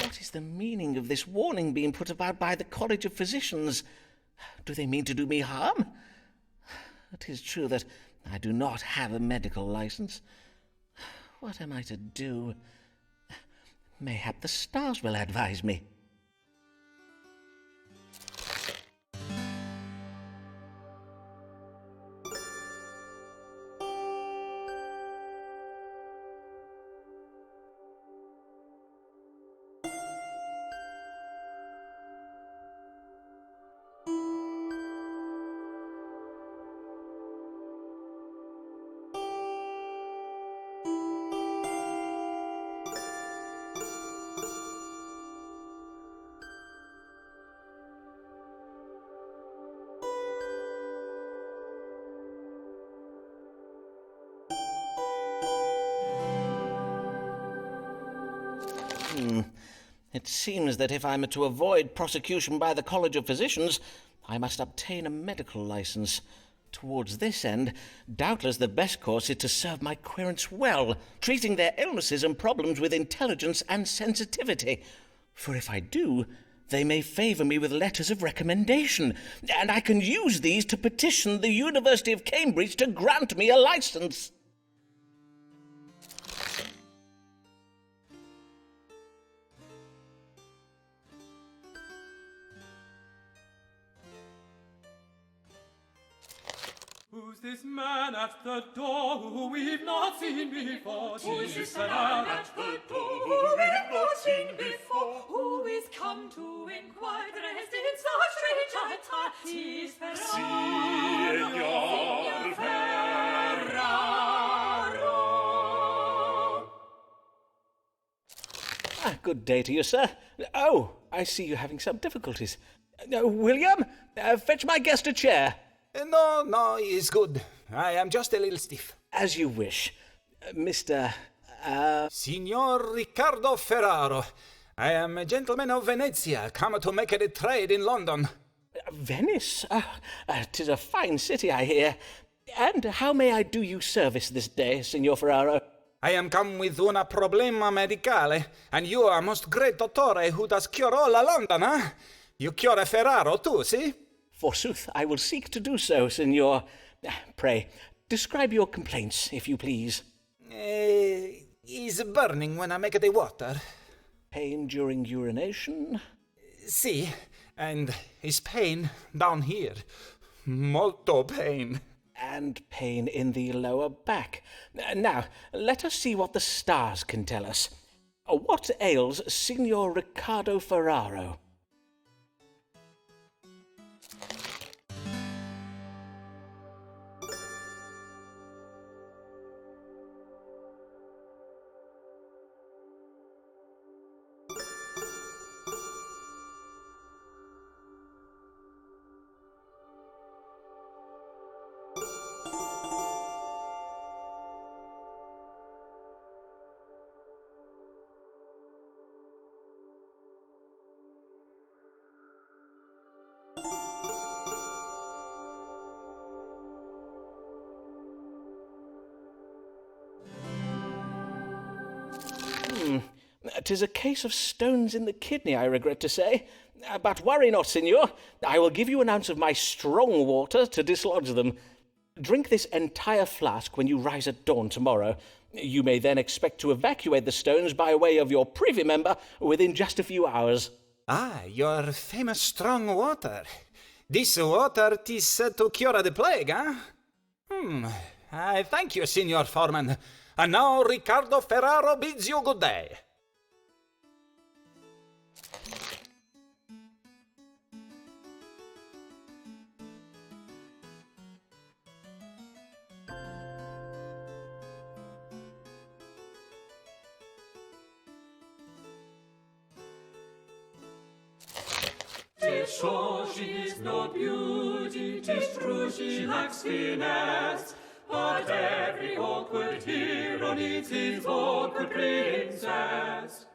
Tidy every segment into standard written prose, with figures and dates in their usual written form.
What is the meaning of this warning being put about by the College of Physicians? Do they mean to do me harm? It is true that I do not have a medical license. What am I to do? Mayhap the stars will advise me. It seems that if I am to avoid prosecution by the College of Physicians, I must obtain a medical license. Towards this end, doubtless the best course is to serve my querents well, treating their illnesses and problems with intelligence and sensitivity. For if I do, they may favour me with letters of recommendation, and I can use these to petition the University of Cambridge to grant me a license. Who's this man at the door who we've not seen before? Who's this man at the door who we've not seen before? Who is come to inquire dressed in so strange attire? Tis Signor Ferraro. Good day to you, sir. Oh, I see you're having some difficulties. William, fetch my guest a chair. No, he's good. I am just a little stiff. As you wish. Mr. Signor Riccardo Ferraro. I am a gentleman of Venezia, come to make a trade in London. Venice? 'Tis a fine city, I hear. And how may I do you service this day, Signor Ferraro? I am come with una problema medicale, and you are most great dottore who does cure all London, eh? You cure Ferraro too, see? Forsooth, I will seek to do so, Signor. Pray, describe your complaints, if you please. Is burning when I make the water. Pain during urination? See, and his pain down here. Molto pain. And pain in the lower back. Now, let us see what the stars can tell us. What ails Signor Riccardo Ferraro? "'Tis a case of stones in the kidney, I regret to say. But worry not, Signor. I will give you an ounce of my strong water to dislodge them. Drink this entire flask when you rise at dawn tomorrow. You may then expect to evacuate the stones by way of your privy member within just a few hours." Ah, your famous strong water. This water 'tis said to cure the plague, eh? I thank you, Signor Foreman. And now Riccardo Ferraro bids you good day. Tis sure she's no beauty, 'tis true she lacks finesse, but every awkward hero needs his awkward princess.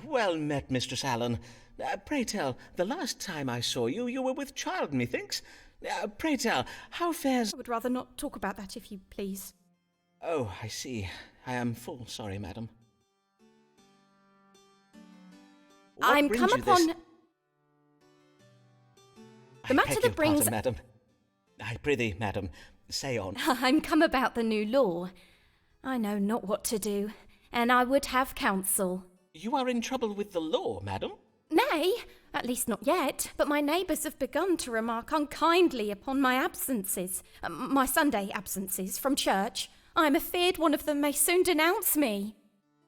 Well met, Mistress Allen. Pray tell, the last time I saw you, you were with child, methinks. Pray tell, how fares... I would rather not talk about that, if you please. Oh, I see. I am full sorry, madam. I'm brings come you upon... this? The matter I beg that your brings... pardon, madam. I prithee, madam, say on. I'm come about the new law. I know not what to do, and I would have counsel. You are in trouble with the law, madam? Nay, at least not yet, but my neighbours have begun to remark unkindly upon my absences, my Sunday absences from church. I am afeard one of them may soon denounce me.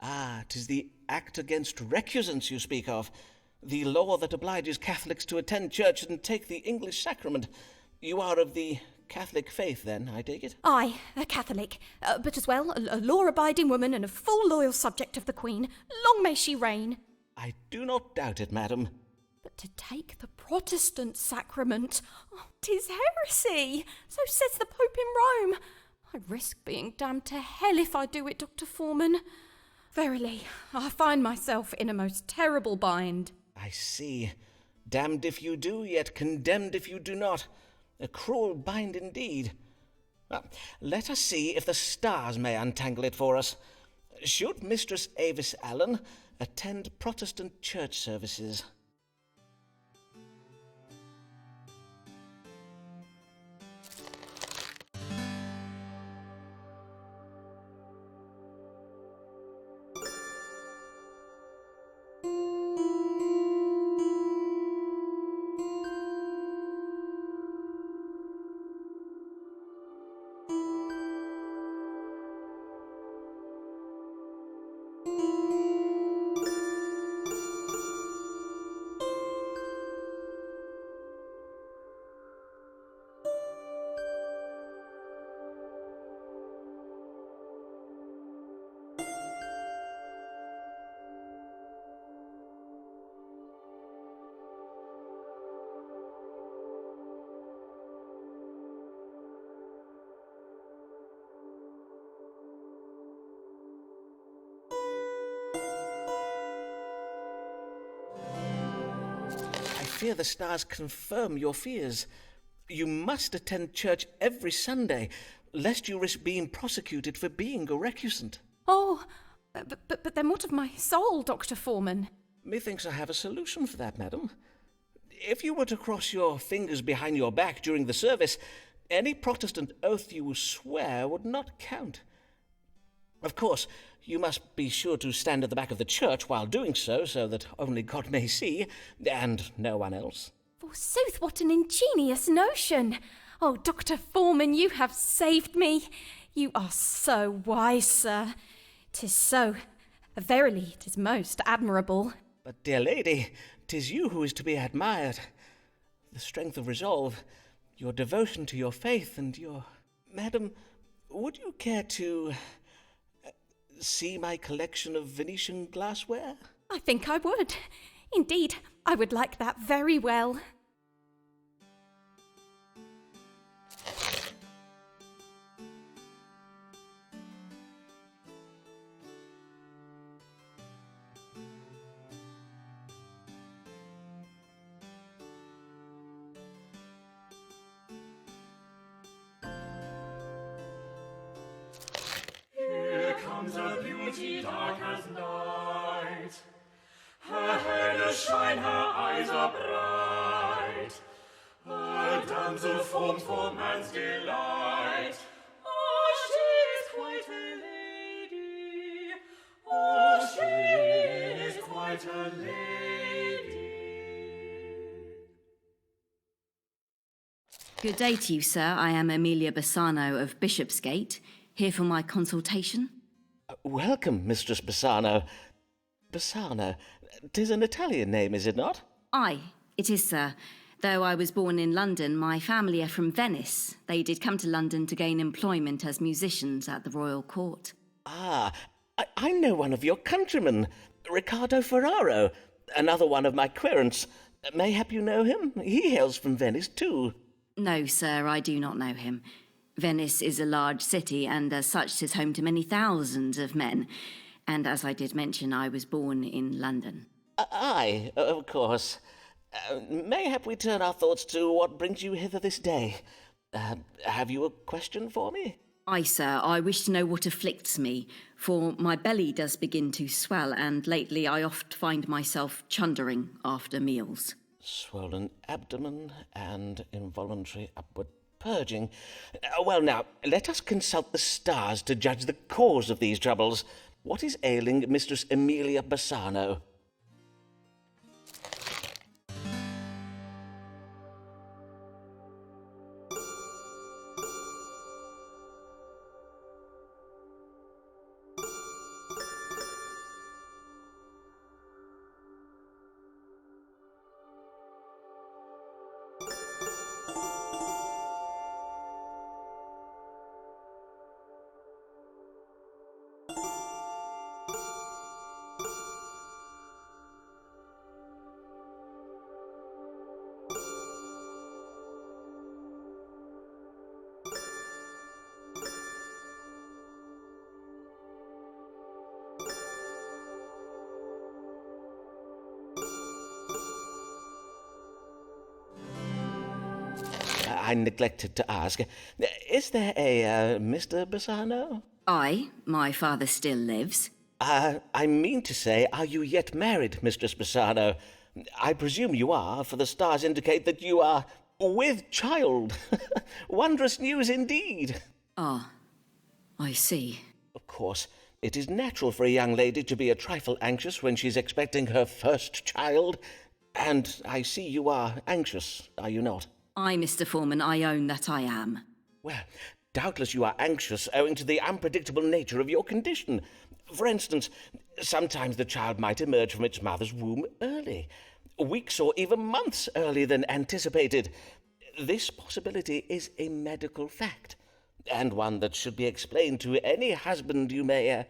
Ah, 'tis the Act Against Recusants you speak of. The law that obliges Catholics to attend church and take the English sacrament. You are of the Catholic faith, then, I take it? I, a Catholic, but as well a law-abiding woman and a full loyal subject of the Queen. Long may she reign. I do not doubt it, madam. But to take the Protestant sacrament, 'tis heresy. So says the Pope in Rome. I risk being damned to hell if I do it, Dr. Foreman. Verily, I find myself in a most terrible bind. I see. Damned if you do, yet condemned if you do not. A cruel bind indeed. Well, let us see if the stars may untangle it for us. Should Mistress Avis Allen attend Protestant church services? I fear the stars confirm your fears. You must attend church every Sunday, lest you risk being prosecuted for being a recusant. Oh, but then what of my soul, Dr. Foreman? Methinks I have a solution for that, madam. If you were to cross your fingers behind your back during the service, any Protestant oath you swear would not count. Of course, you must be sure to stand at the back of the church while doing so that only God may see, and no one else. Forsooth, what an ingenious notion! Oh, Dr. Foreman, you have saved me. You are so wise, sir. 'Tis so. Verily, 'tis most admirable. But, dear lady, 'tis you who is to be admired. The strength of resolve, your devotion to your faith, and your... Madam, would you care to... see my collection of Venetian glassware? I think I would. Indeed, I would like that very well. Here comes a beauty dark as night. Her hair does shine, her eyes are bright. A damsel formed for man's delight. Oh, she is quite a lady. Oh, she is quite a lady. Good day to you, sir. I am Amelia Bassano of Bishopsgate, here for my consultation. Welcome, Mistress Bassano. Bassano, 'tis an Italian name, is it not? Aye, it is, sir. Though I was born in London, my family are from Venice. They did come to London to gain employment as musicians at the royal court. Ah, I know one of your countrymen, Riccardo Ferraro, another one of my querents. Mayhap you know him? He hails from Venice, too. No, sir, I do not know him. Venice is a large city, and as such is home to many thousands of men. And as I did mention, I was born in London. Aye, of course. Mayhap we turn our thoughts to what brings you hither this day. Have you a question for me? Aye, sir, I wish to know what afflicts me, for my belly does begin to swell, and lately I oft find myself chundering after meals. Swollen abdomen and involuntary upward purging. Well, now, let us consult the stars to judge the cause of these troubles. What is ailing Mistress Emilia Bassano? I neglected to ask. Is there a Mr. Bassano? Aye, my father still lives. I mean to say, are you yet married, Mistress Bassano? I presume you are, for the stars indicate that you are with child. Wondrous news indeed. Ah, I see. Of course, it is natural for a young lady to be a trifle anxious when she's expecting her first child. And I see you are anxious, are you not? Aye, Mr. Foreman, I own that I am. Well, doubtless you are anxious owing to the unpredictable nature of your condition. For instance, sometimes the child might emerge from its mother's womb early, weeks or even months earlier than anticipated. This possibility is a medical fact, and one that should be explained to any husband you may...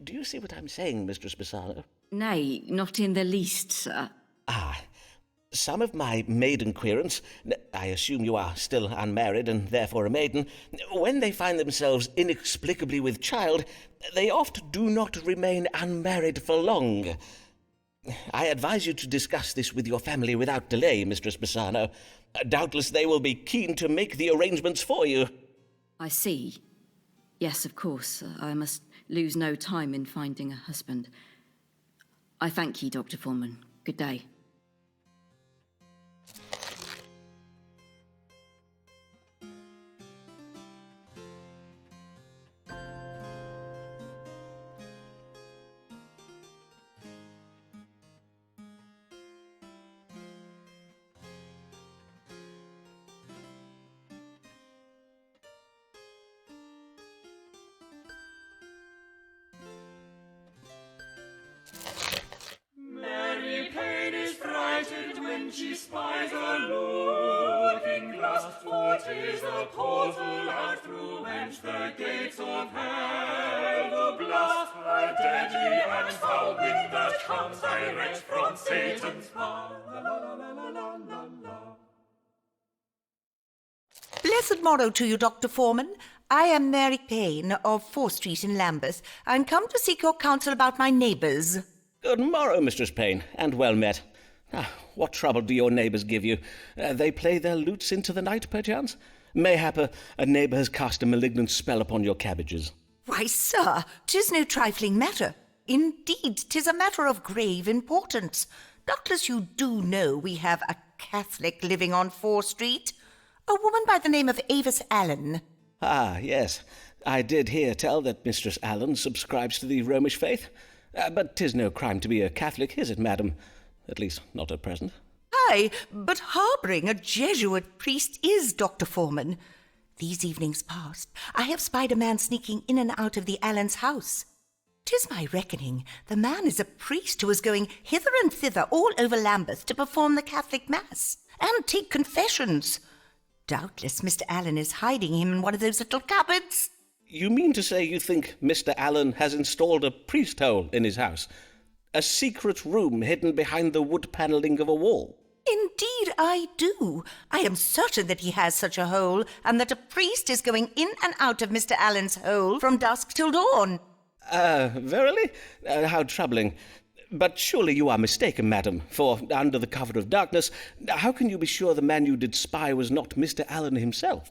Do you see what I'm saying, Mistress Bassano? Nay, not in the least, sir. Ah, some of my maiden querents, I assume you are still unmarried and therefore a maiden, when they find themselves inexplicably with child, they oft do not remain unmarried for long. I advise you to discuss this with your family without delay, Mistress Bassano. Doubtless they will be keen to make the arrangements for you. I see. Yes, of course. I must lose no time in finding a husband. I thank ye, Dr. Foreman. Good day. Mary Payne is frightened when she spies a looking glass, for 'tis a portal out through whence the gates of hell do blast. A deadly and foul wind that comes direct from Satan's power. La, la, la, la, la, la, la. Blessed morrow to you, Dr. Foreman. I am Mary Payne of 4th Street in Lambeth. I'm come to seek your counsel about my neighbours. Good morrow, Mistress Payne, and well met. What trouble do your neighbours give you? They play their lutes into the night, perchance? Mayhap a neighbour has cast a malignant spell upon your cabbages. Why, sir, 'tis no trifling matter. Indeed, 'tis a matter of grave importance. Doubtless you do know we have a Catholic living on 4th Street, a woman by the name of Avis Allen. Ah, yes. I did hear tell that Mistress Allen subscribes to the Romish faith. But 'tis no crime to be a Catholic, is it, madam? At least, not at present. Aye, but harbouring a Jesuit priest is, Dr. Foreman. These evenings past, I have spied a man sneaking in and out of the Allens' house. 'Tis my reckoning the man is a priest who is going hither and thither all over Lambeth to perform the Catholic Mass and take confessions. Doubtless Mr. Allen is hiding him in one of those little cupboards. You mean to say you think Mr. Allen has installed a priest hole in his house? A secret room hidden behind the wood panelling of a wall? Indeed I do. I am certain that he has such a hole, and that a priest is going in and out of Mr. Allen's hole from dusk till dawn. Verily? How troubling. But surely you are mistaken, madam, for under the cover of darkness, how can you be sure the man you did spy was not Mr. Allen himself?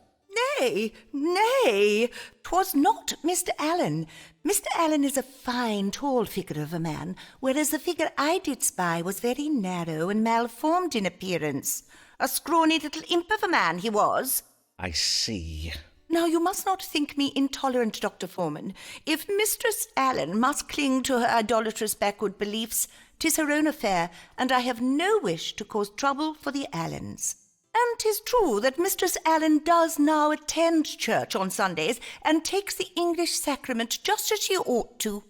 nay, 'twas not Mr. Allen. Mr. Allen is a fine, tall figure of a man, whereas the figure I did spy was very narrow and malformed in appearance. A scrawny little imp of a man he was. I see. Now, you must not think me intolerant, Dr. Foreman. If Mistress Allen must cling to her idolatrous backward beliefs, 'tis her own affair, and I have no wish to cause trouble for the Allens. And 'tis true that Mistress Allen does now attend church on Sundays and takes the English sacrament just as she ought to.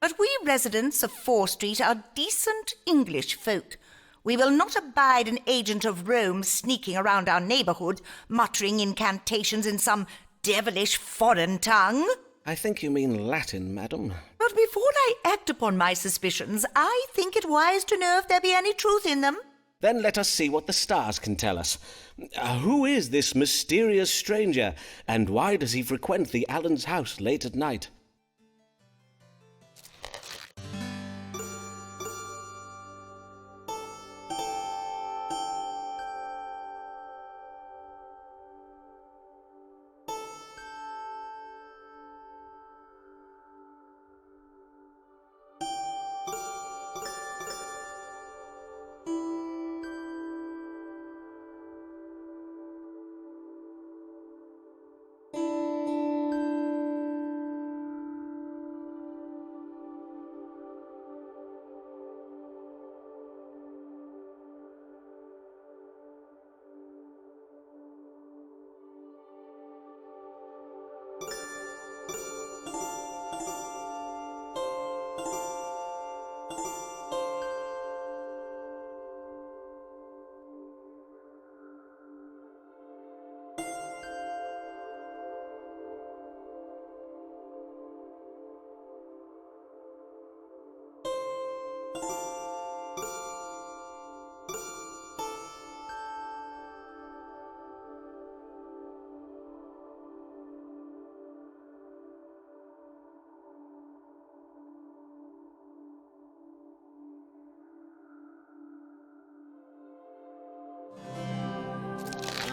But we residents of Fore Street are decent English folk. We will not abide an agent of Rome sneaking around our neighbourhood, muttering incantations in some devilish foreign tongue. I think you mean Latin, madam. But before I act upon my suspicions, I think it wise to know if there be any truth in them. Then let us see what the stars can tell us. Who is this mysterious stranger, and why does he frequent the Allen's house late at night?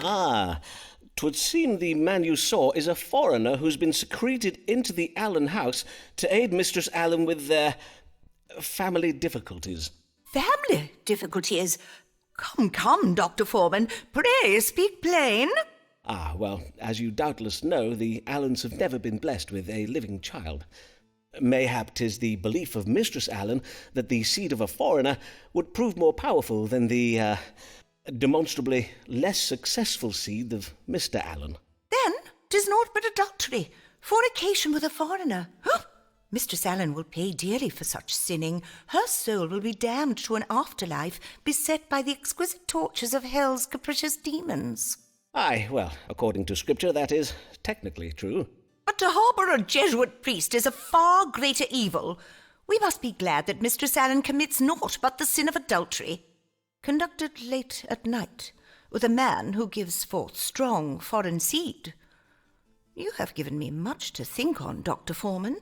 Ah, 'twould seem the man you saw is a foreigner who's been secreted into the Allen house to aid Mistress Allen with their family difficulties. Family difficulties? Come, Dr. Foreman, pray speak plain. Ah, well, as you doubtless know, the Allens have never been blessed with a living child. Mayhap 'tis the belief of Mistress Allen that the seed of a foreigner would prove more powerful than the, demonstrably less successful seed of Mr. Allen. Then 'tis naught but adultery, fornication with a foreigner. Mistress Allen will pay dearly for such sinning. Her soul will be damned to an afterlife, beset by the exquisite tortures of hell's capricious demons. Aye, well, according to Scripture, that is technically true. But to harbour a Jesuit priest is a far greater evil. We must be glad that Mistress Allen commits naught but the sin of adultery, conducted late at night, with a man who gives forth strong foreign seed. You have given me much to think on, Dr. Foreman.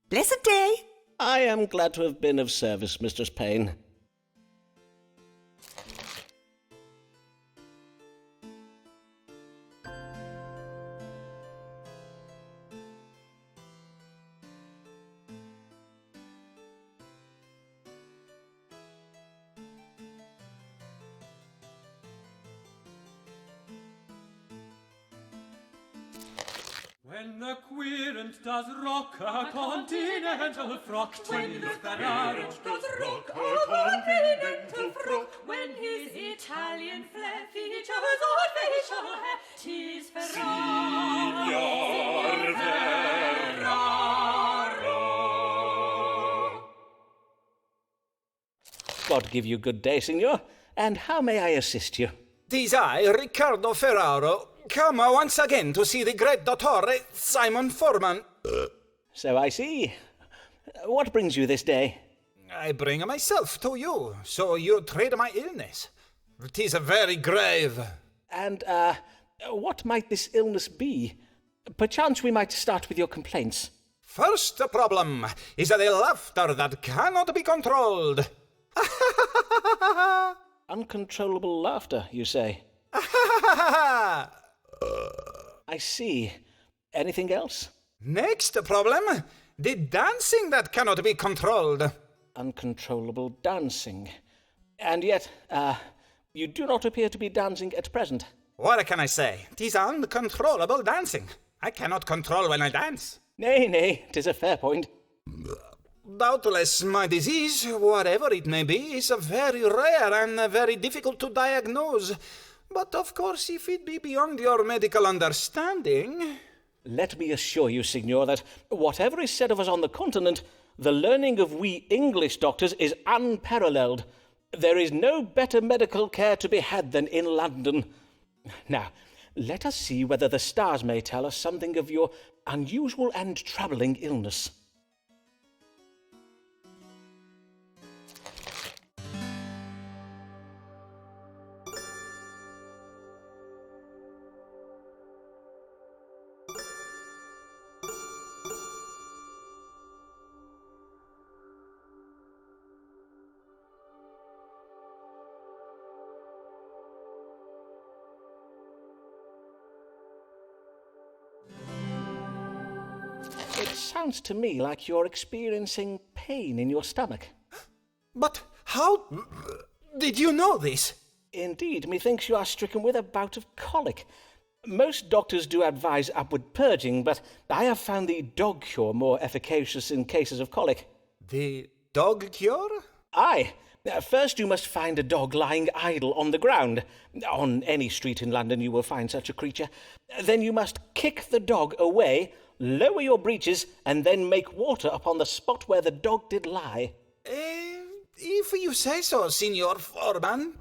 Blessed day! I am glad to have been of service, Mistress Payne. When the querent does rock a continental frock, when the querent does rock a continental frock, when his Italian flair features on facial hair, 'tis Ferraro. God give you good day, signor. And how may I assist you? 'Tis I, Riccardo Ferraro, come once again to see the great dottore, Simon Foreman. So I see. What brings you this day? I bring myself to you, so you treat my illness. 'Tis very grave. And, what might this illness be? Perchance we might start with your complaints. First problem is the laughter that cannot be controlled. Uncontrollable laughter, you say? I see. Anything else? Next problem, the dancing that cannot be controlled. Uncontrollable dancing. And yet, you do not appear to be dancing at present. What can I say? 'Tis uncontrollable dancing. I cannot control when I dance. Nay, 'tis a fair point. Doubtless my disease, whatever it may be, is very rare and very difficult to diagnose. But of course, if it be beyond your medical understanding... Let me assure you, Signor, that whatever is said of us on the continent, the learning of we English doctors is unparalleled. There is no better medical care to be had than in London. Now, let us see whether the stars may tell us something of your unusual and troubling illness. It sounds to me like you're experiencing pain in your stomach. But how did you know this? Indeed, methinks you are stricken with a bout of colic. Most doctors do advise upward purging, but I have found the dog cure more efficacious in cases of colic. The dog cure? Aye. First you must find a dog lying idle on the ground. On any street in London you will find such a creature. Then you must kick the dog away, lower your breeches, and then make water upon the spot where the dog did lie. If you say so, Signor Foreman.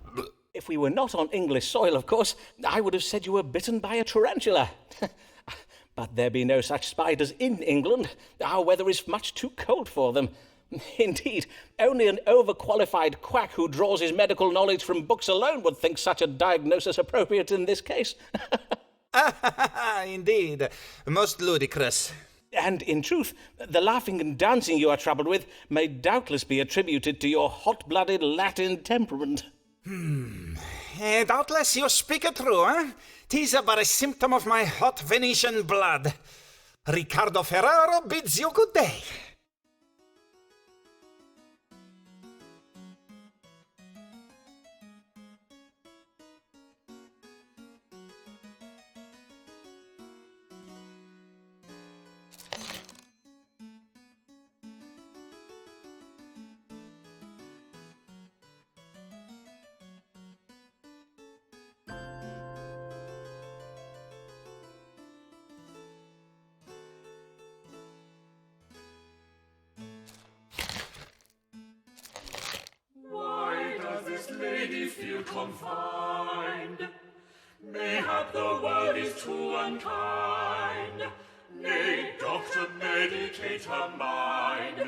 If we were not on English soil, of course, I would have said you were bitten by a tarantula. But there be no such spiders in England. Our weather is much too cold for them. Indeed, only an overqualified quack who draws his medical knowledge from books alone would think such a diagnosis appropriate in this case. Indeed, most ludicrous. And in truth, the laughing and dancing you are troubled with may doubtless be attributed to your hot-blooded Latin temperament. Doubtless you speak it true, eh? 'Tis but a symptom of my hot Venetian blood. Riccardo Ferraro bids you good day. Lady feel confined. Mayhap the world is too unkind. Nay, doctor, medicate her mind.